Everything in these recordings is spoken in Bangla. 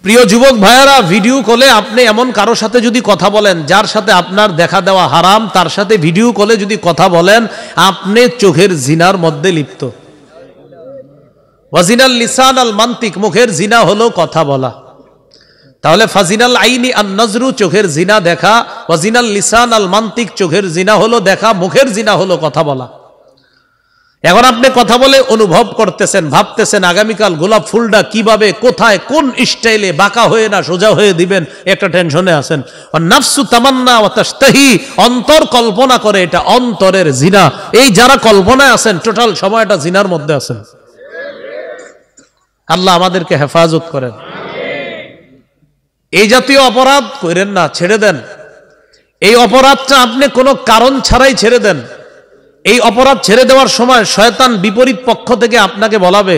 প্রিয় যুবক ভাইয়েরা, ভিডিও কলে আপনি এমন কারোর সাথে যদি কথা বলেন যার সাথে আপনার দেখা দেওয়া হারাম, তার সাথে ভিডিও কলে যদি কথা বলেন, আপনি চোখের জিনার মধ্যে লিপ্ত। ওয়াজিনাল লিসান আল মান্তিক, মুখের জিনা হলো কথা বলা। তাহলে ফাজিনাল আইনি আন নজরু, চোখের জিনা দেখা। ওয়াজিনাল লিসান আল মান্তিক, চোখের জিনা হলো দেখা, মুখের জিনা হলো কথা বলা। এখন আপনি কথা বলে অনুভব করতেছেন, ভাবতেছেন আগামীকাল গোলাপ ফুলটা কিভাবে, কোথায়, কোন স্টাইলে বাঁকা হয়ে না সোজা হয়ে দিবেন, একটা টেনশনে আছেন। নাফসু তামান্না ওয়া তাশতাহি, অন্তর কল্পনা করে, এটা অন্তরের জিনা। এই যারা কল্পনায় আছেন, টোটাল সময়টা জিনার মধ্যে আছেন। আল্লাহ আমাদেরকে হেফাজত করেন। এই জাতীয় অপরাধ করেন না, ছেড়ে দেন। এই অপরাধটা আপনি কোনো কারণ ছাড়াই ছেড়ে দেন। এই অপরাধ ছেড়ে দেওয়ার সময় শয়তান বিপরীত পক্ষ থেকে আপনাকে বলাবে,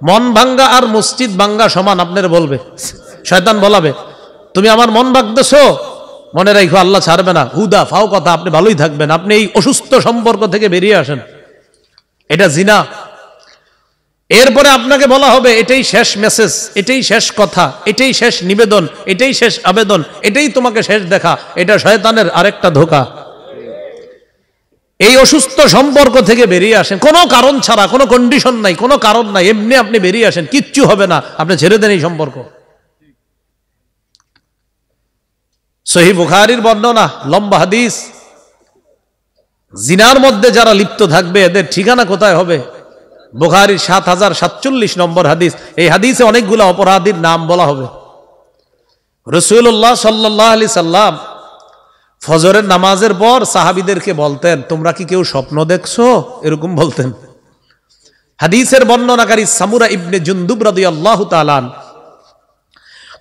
মন ভাঙ্গা আর মসজিদ ভাঙ্গা সমান, আপনার বলবে, শয়তান বলাবে, তুমি আমার মন ভাঙতেছো, মনে রাখো আল্লাহ ছাড়বে না। হুদা ফাও কথা, আপনি ভালোই থাকবেন, আপনি এই অসুস্থ সম্পর্ক থেকে বেরিয়ে আসেন, এটা জিনা। এরপরে আপনাকে বলা হবে, এটাই শেষ মেসেজ, এটাই শেষ কথা, এটাই শেষ নিবেদন, এটাই শেষ আবেদন, এটাই তোমাকে শেষ দেখা। এটা শয়তানের আরেকটা ধোঁকা। এই অসুস্থ সম্পর্ক থেকে বেরিয়ে আসেন, কোনো কারণ ছাড়া, কোনো কন্ডিশন নাই, কোনো কারণ নাই, এমনি আপনি বেরিয়ে আসেন, কিচ্ছু হবে না, আপনি ছেড়ে দেন এই সম্পর্ক। সহিহ বুখারীর বর্ণনা, লম্বা হাদিস। জিনার মধ্যে যারা লিপ্ত থাকবে এদের ঠিকানা কোথায় হবে? বুখারীর ৭০৪৭ নম্বর হাদিস। এই হাদিসে অনেকগুলো অপরাধীর নাম বলা হবে। রাসূলুল্লাহ সাল্লাল্লাহু আলাইহি সাল্লাম ফজরের নামাজের পর সাহাবীদেরকে বলতেন, তোমরা কি কেউ স্বপ্ন দেখছো? এরকম বলতেন। হাদিসের বর্ণনাকারী সামুরা ইবনে জুনদুব রাদিয়াল্লাহু তাআলা,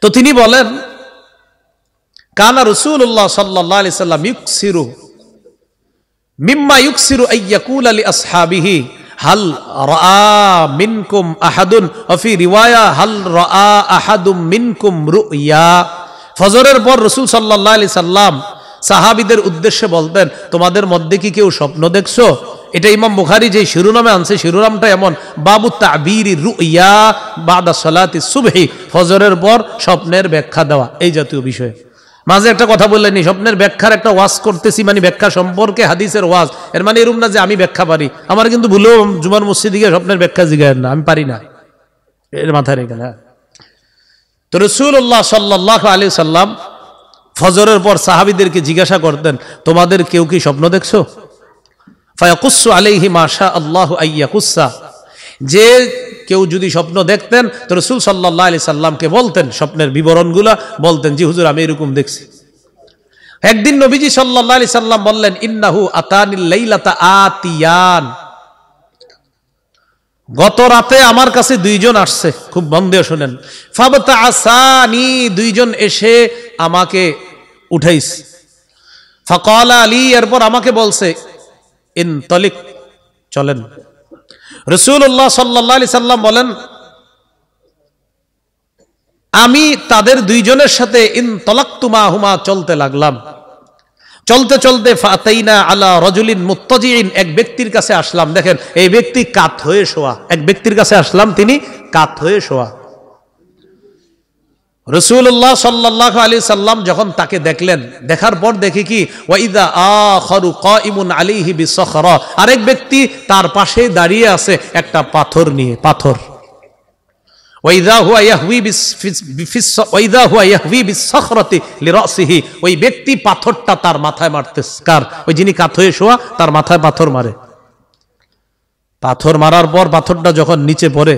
তো তিনি বলেন, কানা রাসূলুল্লাহ সাল্লাল্লাহু আলাইহি সাল্লাম ইউকসিরু মিম্মা ইউকসিরু আইয়াকুলা লি আসহাবিহি হাল রাআ মিনকুম আহাদুন, ওয়া ফি রিওয়ায়া হাল রাআ আহাদুম মিনকুম রুইয়া। ফজরের পর রাসূল সাল্লাল্লাহু আলাইহি সাল্লাম সাহাবীদের উদ্দেশ্যে বলতেন, তোমাদের মধ্যে কি কেউ স্বপ্ন দেখছো? এটা ইমাম বুখারী যে শিরোনামে আনছে, শিরোনামটা এমন, বাবু তা'বীরি রুইয়া বাদা সালাতি সুবহি, ফজরের পর স্বপ্নের ব্যাখ্যা দেওয়া, এই জাতীয় বিষয়। মাঝে একটা কথা বললেন, স্বপ্নের ব্যাখ্যার একটা ওয়াজ করতেছি, মানে ব্যাখ্যা সম্পর্কে হাদিসের ওয়াজ, এর মানে এরকম না যে আমি ব্যাখ্যা পারি। আমার কিন্তু ভুলেও জুমার মসজিদে গিয়ে স্বপ্নের ব্যাখ্যা জিজ্ঞাসা না, আমি পারি না, এর মাথায় রেখে না। তো রাসূলুল্লাহ সাল্লাল্লাহু আলাইহি সাল্লাম ফজরের পর সাহাবীদেরকে জিজ্ঞাসা করতেন, তোমাদের কেউ কি স্বপ্ন দেখছো? ফায়াকুসু আলাইহি মা শা আল্লাহু আইয়াকুসা, যে কেউ যদি স্বপ্ন দেখতেন তো রাসূল সাল্লাল্লাহু আলাইহি সাল্লামকে বলতেন, স্বপ্নের বিবরণগুলা বলতেন, জি হুজুর আমি এরকম দেখছি। একদিন নবীজি সাল্লাল্লাহু আলাইহি সাল্লাম বললেন, ইন্নাহু আতানিল লাইলাতা আতিয়ান, গত রাতে আমার কাছে দুইজন আসছে, খুব মন দিয়ে শুনেন। ফাবতাআসানি, দুইজন এসে আমাকে উঠাইছে। ফাকালা আলী, এরপর আমাকে বলছে, ইনতালিক, চলেন। রাসূলুল্লাহ সাল্লাল্লাহু আলাইহি সাল্লাম বলেন, আমি তাদের দুইজনের সাথে ইনতালাকতু মাহুমা, চলতে লাগলাম। চলতে চলতে ফাতাইনা আলা রাজুলিন মুত্তাজিইন, এক ব্যক্তির কাছে আসলাম। দেখেন, এই ব্যক্তি কাত হয়ে শোয়া, এক ব্যক্তির কাছে আসলাম, তিনি কাত হয়ে শোয়া। রাসূলুল্লাহ সাল্লাল্লাহু আলাইহি সাল্লাম যখন তাকে দেখলেন, দেখার পর দেখি কি, ওয়াইদা আখারু কাইমুন আলাইহি বিসখরা, আরেক ব্যক্তি তার পাশে দাঁড়িয়ে আছে একটা পাথর নিয়ে, পাথর। ওয়াইদা হুয়া ইয়াহওয়ি বিসখরাতি লিরাসিহি, ওই ব্যক্তি পাথরটা তার মাথায় মারতেছে। কার? ওই যিনি কাত হয়ে শোয়া, তার মাথায় পাথর মারে। পাথর মারার পর পাথরটা যখন নিচে পড়ে,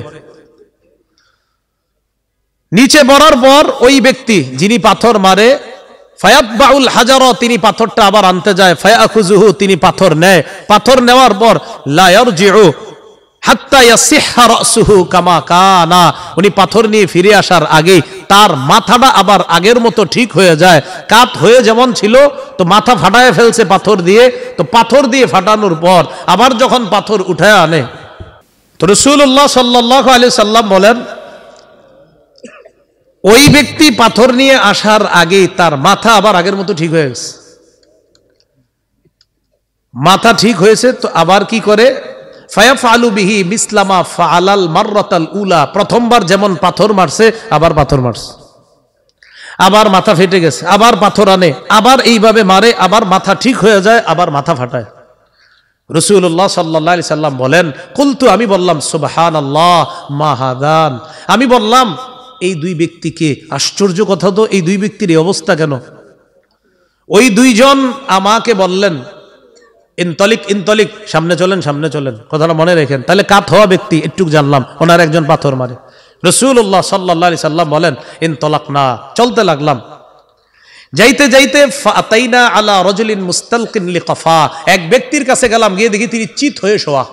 নিচে পড়ার পর ওই ব্যক্তি যিনি পাথর মারে, ফায়াতবাউল হাজারা, তিনি পাথরটা আবার আনতে যায়, ফায়াখুযুহু, তিনি পাথর নেয়। পাথর নেওয়ার পর লা ইয়ারজিউ হাত্তা ইয়াসিহহা রাসুহু কামা কানা, উনি পাথর নিয়ে ফিরে আসার আগে তার মাথাটা আবার আগের মতো ঠিক হয়ে যায়। কাত হয়ে যেমন ছিল, তো মাথা ফাটায় ফেলছে পাথর দিয়ে, তো পাথর দিয়ে ফাটানোর পর আবার যখন পাথর উঠায় আনে, তো রাসূলুল্লাহ সাল্লাল্লাহু আলাইহি সাল্লাম বলেন, ওই ব্যক্তি পাথর নিয়ে আসার আগে তার মাথা আবার আগের মতো ঠিক হয়ে গেছে। মাথা ঠিক হয়েছে, তো আবার কি করে, ফায়াফআলু বিহি মিসলামা ফাআলাল মাররাতাল উলা, প্রথমবার যেমন পাথর মারছে আবার পাথর মারছে। আবার মাথা ফেটে গেছে, আবার পাথর আনে, আবার এইভাবে মারে, আবার মাথা ঠিক হয়ে যায়, আবার মাথা ফাটায়। রাসূলুল্লাহ সাল্লাল্লাহু আলাইহি সাল্লাম বলেন, কুলতু, আমি বললাম, সুবহানাল্লাহ মা হাদান, আমি বললাম এই দুই ব্যক্তিকে, আশ্চর্য কথা তো, এই দুই ব্যক্তির এই অবস্থা কেন? ওই দুইজন আমাকে বললেন, ইনতলিক ইনতলিক, সামনে চলেন সামনে চলেন। কথাটা মনে রাখেন। তাহলে কাত হওয়া ব্যক্তি, একটু জানলাম ওনার একজন পাথর মারে। রাসূলুল্লাহ সাল্লাল্লাহু আলাইহি সাল্লাম বলেন, ইনতলাকনা, চলতে লাগলাম। যাইতে যাইতে ফাতাইনা আলা রাজুলিন মুস্তালকিন লিকাফা, এক ব্যক্তির কাছে গেলাম, গিয়ে দেখি তিনি চিত হয়ে শোয়া।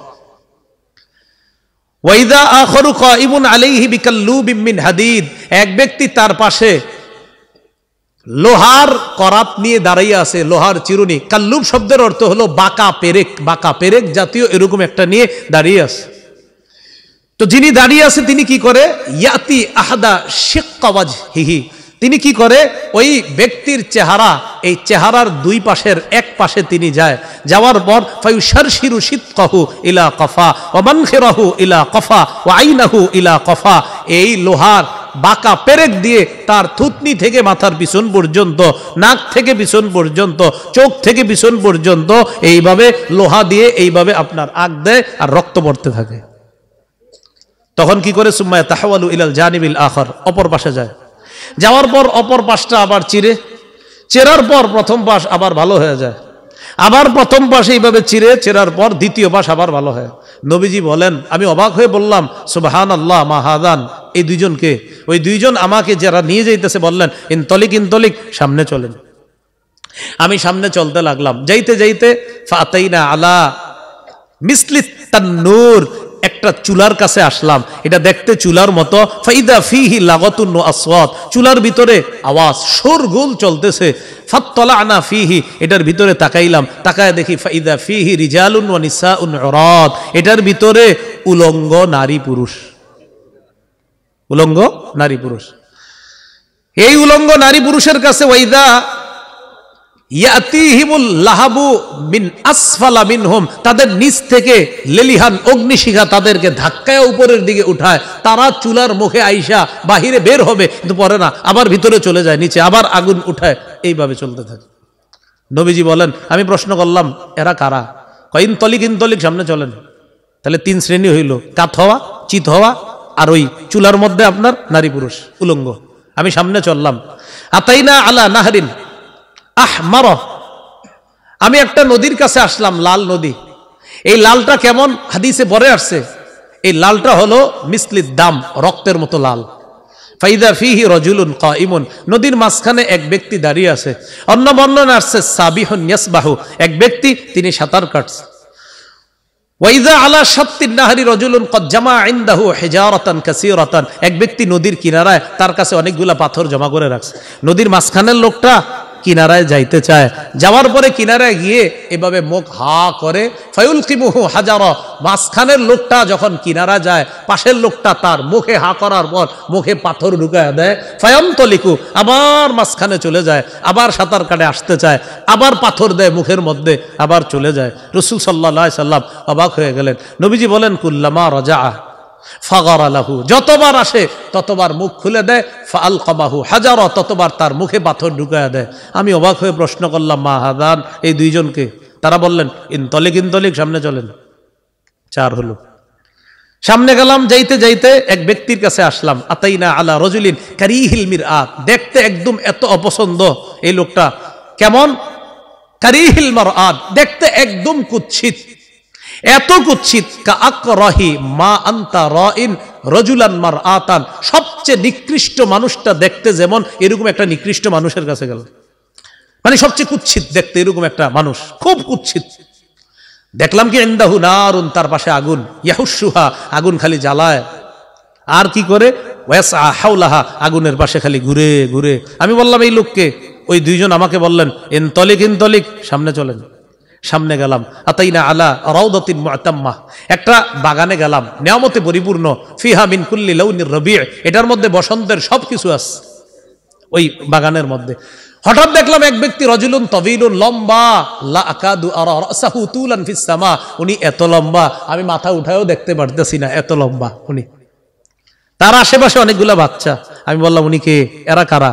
ওয়াইদা আখরু কাইমুন আলাইহি বিকাল্লুবিম মিন হাদিদ, এক ব্যক্তি তার পাশে লোহার করাত নিয়ে দাঁড়িয়ে আছে, লোহার চিরুনি। কাল্লুব শব্দের অর্থ হলো বাঁকা পেরেক, বাঁকা পেরেক জাতীয় এরকম একটা নিয়ে দাঁড়িয়ে আছে। তো যিনি দাঁড়িয়ে আছে তিনি কি করে, ইয়াতি আহাদা শিক্কা ওয়াজহিহি, তিনি কি করে, ওই ব্যক্তির চেহারা, এই চেহারার দুই পাশের এক পাশে তিনি যায়। যাওয়ার পর ফায়ুশারশিরু শিদকাহু ইলা কফা ওয়া মানখিরাহু ইলা কফা ওয়া আইনাহু ইলা কফা, এই লোহার বাঁকা পেরেক দিয়ে তার থুতনি থেকে মাথার পিছন পর্যন্ত, নাক থেকে পিছন পর্যন্ত, চোখ থেকে পিছন পর্যন্ত এইভাবে লোহা দিয়ে এইভাবে আপনার আগ দেয় আর রক্ত পড়তে থাকে। তখন কি করে, সুম্মা তাহাওয়ালু ইলাল জানিবিল আখর, অপর পাশে যায়। যাওয়ার পর অপর পাশটা আবার চিরে, চেরার পর প্রথম পাশ আবার ভালো হয়ে যায়, আবার প্রথম পাশ এইভাবে চিরে, চেরার পর দ্বিতীয় পাশ আবার ভালো হয়। নবীজি বলেন, আমি অবাক হয়ে বললাম, সুবহানাল্লাহ মা হাদান, এই দুইজনকে, ওই দুইজন আমাকে যারা নিয়ে যাইতেছে বললেন, ইনতলিক ইনতলিক, সামনে চলেন। আমি সামনে চলতে লাগলাম। যাইতে যাইতে ফাতাইনা আলা মিসলিত তান্নুর, একটা চুলার কাছে আসলাম, এটা দেখতে চুলার মতো। ফাইদা ফিহি লাগাতুন আসওয়াত, চুলার ভিতরে আওয়াজ, শোরগোল চলতেছে। ফাত্তালানা ফিহি, এটার ভিতরে তাকাইলাম, তাকায় দেখি ফাইদা ফিহি রিজালুন ওয়া নিসাউন উরাত, এটার ভিতরে উলঙ্গ নারী পুরুষ, উলঙ্গ নারী পুরুষ। এই উলঙ্গ নারী পুরুষের কাছে ওয়াইদা ইয়াতিহিমুল লাহাবু মিন আসফালা মিনহুম, তাদের নিচ থেকে লেলিহান অগ্নিশিখা তাদেরকে ধাক্কায় উপরের দিকে উঠায়। তারা চুলার মুখে আইসা বাহিরে বের হবে, কিন্তু পরে না, আবার ভিতরে চলে যায়, নিচে আবার আগুন উঠায়, এইভাবে চলতে থাকে। নবীজি বলেন, আমি প্রশ্ন করলাম, এরা কারা? কইন তলিক ইনতলিক, সামনে চলেন। তাহলে তিন শ্রেণী হইল, কাত হওয়া, চিত হওয়া, আর ওই চুলার মধ্যে আপনার নারী পুরুষ উলঙ্গ। আমি সামনে চললাম। আতাইনা আলা নাহরিন আহমার, আমি একটা নদীর কাছে আসলাম, লাল নদী। এই লালটা কেমন, হাদিসে পরে আসছে, এই লালটা হলো মিসলিদ দাম, রক্তের মতো লাল। ফাইদা ফিহি রাজুলুন কাইমুন, নদীর মাঝখানে এক ব্যক্তি দাঁড়িয়ে আছে। অন্য বর্ণনা আসছে সাবিহুন ইয়াসবাহু, এক ব্যক্তি তিনি সাঁতার কাটছে। ওয়াইদা আলা শাত্তিন নাহরি রাজুলুন ক্বাদ জামা ইনদাহু হিজারাতান কাসীরাতান, এক ব্যক্তি নদীর কিনারায়, তার কাছে অনেকগুলা পাথর জমা করে রাখছে। নদীর মাঝখানের লোকটা কিনারায় যাইতে চায়, যাওয়ার পরে কিনারায় গিয়ে এভাবে মুখ হা করে, ফায়ুলকিমুহু হাজারা, মাঝখানের লোকটা যখন কিনারা যায়, পাশের লোকটা তার মুখে হা করার পর মুখে পাথর ঢুকায় দেয়। ফায়ামতলিকু, আবার মাঝখানে চলে যায়, আবার সাঁতার কাটে আসতে চায়, আবার পাথর দেয় মুখের মধ্যে, আবার চলে যায়। রাসূল সাল্লাল্লাহু আলাইহি সাল্লাম অবাক হয়ে গেলেন। নবীজি বলেন, কুল্লামা রাজা ফাগারা লাহু, যতবার আসে ততবার মুখ খুলে দেয়, ফাআলকামাহু হাজারা, ততবার তার মুখে পাথর ঢুকায়া দেয়। আমি অবাক হয়ে প্রশ্ন করলাম, মা হাদান, এই দুইজনকে? তারা বললেন, ইনতলিক ইনতলিক, সামনে চলেন। চার হলো। সামনে গেলাম, যাইতে যাইতে এক ব্যক্তির কাছে আসলাম। আতাইনা আলা রাজুলিন কারিহিল মিরআত, দেখতে একদম এত অপছন্দ এই লোকটা। কেমন? কারিহিল মারআত, দেখতে একদম কুৎসিত, এত কুৎসিত। কাআকরাহি মা আনতা রাইন রাজুলান মারআতান, সবচেয়ে নিকৃষ্ট মানুষটা দেখতে যেমন, এরকম একটা নিকৃষ্ট মানুষের কাছে গেল। মানে সবচেয়ে কুৎসিত দেখতে এরকম একটা মানুষ, খুব কুৎসিত। দেখলাম কি ইনদাহু নারুন, তার পাশে আগুন, ইয়াহুসুহা, আগুন খালি জ্বালায়, আর কি করে, ওয়াসআ হাওলাহা, আগুনের পাশে খালি ঘুরে ঘুরে। আমি বললাম, এই লোককে? ওই দুইজন আমাকে বললেন, ইনতলিক ইনতলিক, সামনে চলেন। সামনে গেলাম। আতাইনা আলা রাউদাতিন মুআতাম্মা, একটা বাগানে গেলাম, নিয়ামতে পরিপূর্ণ। ফিহা মিন কুল্লি লাউনির রবি', এটার মধ্যে বসন্তের সবকিছু আছে ওই বাগানের মধ্যে। হঠাৎ দেখলাম এক ব্যক্তি, রাজুলুন তাওয়ীলুন, লম্বা, লা আকাদু আরা রাসাহু তুলান ফিস সামা, উনি এত লম্বা আমি মাথা উঠায়ও দেখতে পারতেছি না, এত লম্বা উনি। তার আশেপাশে অনেকগুলা বাচ্চা। আমি বললাম, উনি কে? এরা কারা?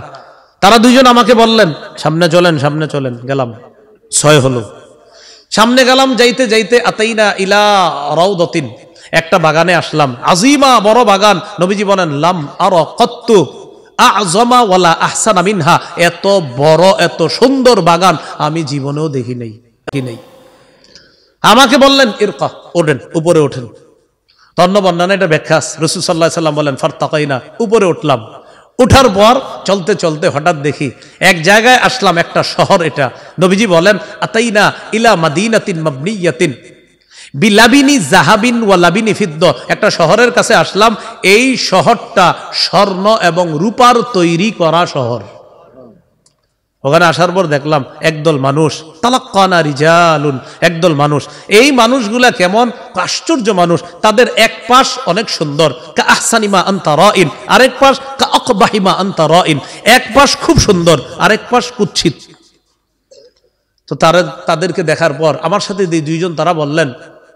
তারা দুইজন আমাকে বললেন সামনে চলেন, সামনে চলেন। গেলাম, 6 হলো। সামনে গেলাম, যাইতে যাইতে আতাইনা ইলা রাউদাতিন, একটা বাগানে আসলাম, আজিমা, বড় বাগান। নবীজি বলেন লাম আরা কত্তু আযমা ওয়ালা আহসানা মিনহা, এত বড় এত সুন্দর বাগান আমি জীবনেও দেখি নাই। আমাকে বললেন ইরকা, ওঠেন, উপরে ওঠেন। তন্ন বর্ণনা এটা ব্যাখ্যা। রাসূল সাল্লাল্লাহু আলাইহি সাল্লাম বলেন ফারতাকাইনা, উপরে উঠলাম। উঠার পর চলতে চলতে হঠাৎ দেখি এক জায়গায় আসলাম, একটা শহর এটা। নবীজি বলেন আতাইনা ইলা মাদিনাতিন মাবনিয়াতিন বিলাবিনি জাহাবিন ওয়া লাবিনি ফিদ্দা, একটা শহরের কাছে আসলাম। এই শহরটা স্বর্ণ এবং রূপার তৈরি করা শহর। ওখানে আসার পর দেখলাম একদল মানুষ, তালাক্কানা রিজালুন, একদল মানুষ। এই মানুষগুলা কেমন আশ্চর্য মানুষ। তাদের এক পাশ অনেক সুন্দর, কা আহসানিমা আনতা রাইন, আরেক পাশ কা আকবাহিমা আনতা রাইন, এক পাশ খুব সুন্দর, আরেক পাশ কুৎসিত। তো তাদেরকে দেখার পর আমার সাথে দুইজন তারা বললেন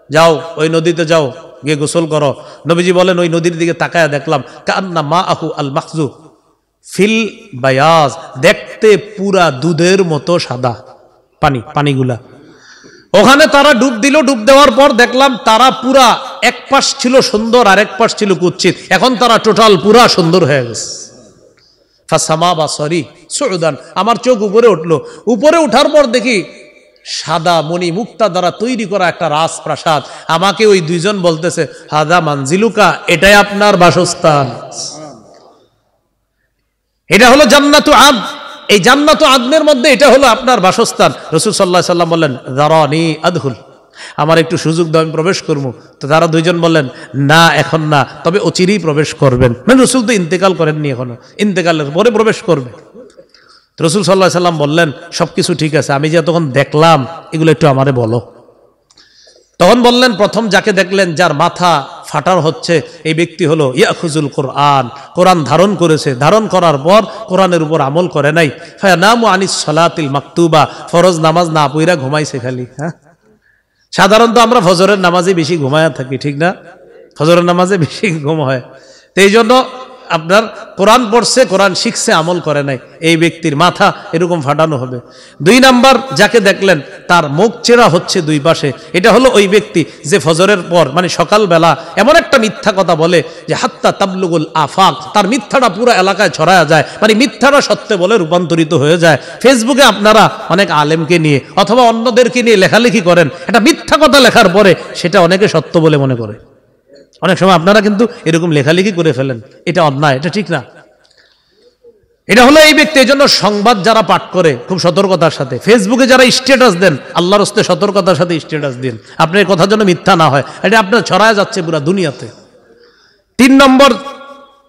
যাও ওই নদীতে যাও, গিয়ে গোসল করো। নবীজি বলেন ওই নদীর দিকে তাকায়া দেখলাম কান্না মা আহু আল মাখজু ফিল বায়াজ, দেখতে পুরা দুধের মতো সাদা পানিগুলা। ওখানে তারা ডুব দিল। ডুব দেওয়ার পর দেখলাম তারা পুরা, এক পাশ ছিল সুন্দর আর এক পাশ ছিল কুৎসিত। এখন তারা টোটাল পুরা সুন্দর হয়ে গেছে। ফাসামা বাসরি সুউদান, আমার চোখ উপরে উঠলো। উপরে উঠার পর দেখি সাদা মণি মুক্তা দ্বারা তৈরি করা একটা রাজপ্রাসাদ। আমাকে ওই দুইজন বলতেছে হাদা মানজিলুকা, এটাই আপনার বাসস্থান, এটা হলো জান্নাতু আদ, এই জান্নাতু আদনের মধ্যে এটা হলো আপনার বাসস্থান। রাসূল সাল্লাল্লাহু আলাইহি সাল্লাম বললেন যারানি আদখুল, আমার একটু সুযোগ দাও, আমি প্রবেশ করবো। তো তারা দুইজন বললেন না এখন না, তবে অচিরেই প্রবেশ করবেন। মানে রাসূল তো ইন্তেকাল করেননি এখনো, ইন্তেকালের পরে প্রবেশ করবে। রাসূল সাল্লাল্লাহু আলাইহি সাল্লাম বললেন সবকিছু ঠিক আছে, আমি যে তখন দেখলাম এগুলো একটু আমারে বলো। তখন বললেন প্রথম যাকে দেখলেন যার মাথা ফাটার হচ্ছে, এই ব্যক্তি হলো ইয়াখুজুল কোরআন, কোরআন ধারণ করেছে, ধারণ করার পর কোরআনের উপর আমল করে নাই। ফায়ানামু আনিস সালাতিল মাকতুবা, ফরজ নামাজ না পইরা ঘুমাইছে খালি। হ্যাঁ, সাধারণত আমরা ফজরের নামাজে বেশি ঘুমায়া থাকি, ঠিক না? ফজরের নামাজে বেশি ঘুম হয়। তো এই জন্য আপনার কোরআন পড়ছে, কোরআন শিখছে, আমল করে নাই, এই ব্যক্তির মাথা এরকম ফাটানো হবে। 2 নাম্বার যাকে দেখলেন তার মুখ চেরা হচ্ছে দুই পাশে, এটা হলো ওই ব্যক্তি যে ফজরের পর মানে সকালবেলা এমন একটা মিথ্যা কথা বলে যে হাত্তা তাবলুগুল আফাক, তার মিথ্যাটা পুরো এলাকায় ছড়ায়া যায়, মানে মিথ্যাটা সত্য বলে রূপান্তরিত হয়ে যায়। ফেসবুকে আপনারা অনেক আলেমকে নিয়ে অথবা অন্যদেরকে নিয়ে লেখালেখি করেন, একটা মিথ্যা কথা লেখার পরে সেটা অনেকে সত্য বলে মনে করে। অনেক সময় আপনারা কিন্তু এরকম লেখালেখি করে ফেলেন, এটা অন্যায়, এটা ঠিক না। এটা হলো এই ব্যক্তি। এই জন্য সংবাদ যারা পাঠ করে খুব সতর্কতার সাথে, ফেসবুকে যারা স্ট্যাটাস দেন আল্লাহর রাস্তে সতর্কতার সাথে স্ট্যাটাস দিন, আপনার কথা যেন মিথ্যা না হয়, এটা আপনার ছড়ায় যাচ্ছে পুরো দুনিয়াতে। 3 নম্বর,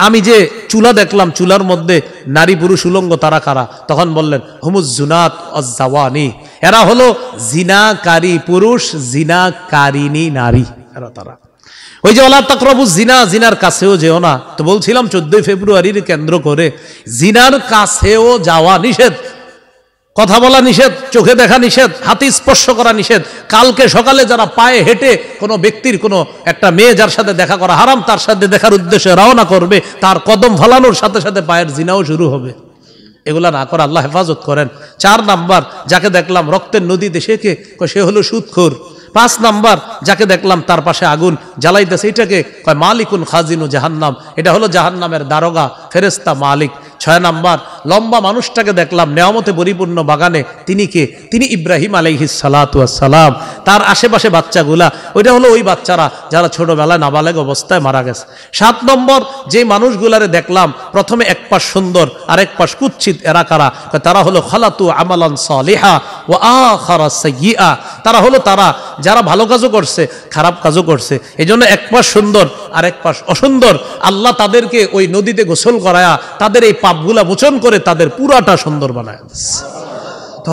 আমি যে চুলা দেখলাম, চুলার মধ্যে নারী পুরুষ উলঙ্গ, তারা কারা? তখন বললেন হুমুজ জুনাত অজ্জাওয়ানি, এরা হলো জিনাকারী পুরুষ, জিনাকারিনী নারী, এরা তারা। ওই যে ওয়ালা তাকরাবু জিনা, জিনার কাছেও যেও না। তো বলছিলাম 14 ফেব্রুয়ারির কেন্দ্র করে জিনার কাছেও যাওয়া নিষেধ, কথা বলা নিষেধ, চোখে দেখা নিষেধ, হাতে স্পর্শ করা নিষেধ। কালকে সকালে যারা পায়ে হেঁটে কোনো ব্যক্তির কোনো একটা মেয়ে যার সাথে দেখা করা হারাম, তার সাথে দেখার উদ্দেশ্যে রওনা করবে, তার কদম ফলানোর সাথে সাথে পায়ের জিনাও শুরু হবে। এগুলা না করে আল্লাহ হেফাজত করেন। 4 নাম্বার যাকে দেখলাম রক্তের নদীতে সেকে, সে হলো সুদখোর। 5 নাম্বার যাকে দেখলাম তার পাশে আগুন জ্বালাইতেছে, এটাকে কয় মালিকুন খাজিনু জাহান্নাম, এটা হলো জাহান্নামের দারোগা, ফেরেশতা, মালিক। 6 নাম্বার লম্বা মানুষটাকে দেখলাম নেয়ামতে পরিপূর্ণ বাগানে, তিনি কে? তিনি ইব্রাহিম আলাইহিস সালাতু ওয়াস সালাম। তার আশেপাশে বাচ্চাগুলা, ওইটা হলো ওই বাচ্চারা যারা ছোটবেলায় নাবালেগ অবস্থায় মারা গেছে। 7 নম্বর যে মানুষগুলারে দেখলাম প্রথমে এক পাশ সুন্দর আর এক পাশ কুৎসিত, এরা কারা? তারা হলো খালাতু আমালান সালিহা ওয়া আখারা সাইয়্যিআ, তারা হলো তারা যারা ভালো কাজও করছে খারাপ কাজও করছে, এই জন্য এক পাশ সুন্দর আর এক পাশ অসুন্দর। আল্লাহ তাদেরকে ওই নদীতে গোসল করায়া তাদের এই পাপগুলা মোচন করে তাদের পুরাটা সুন্দর বানায়।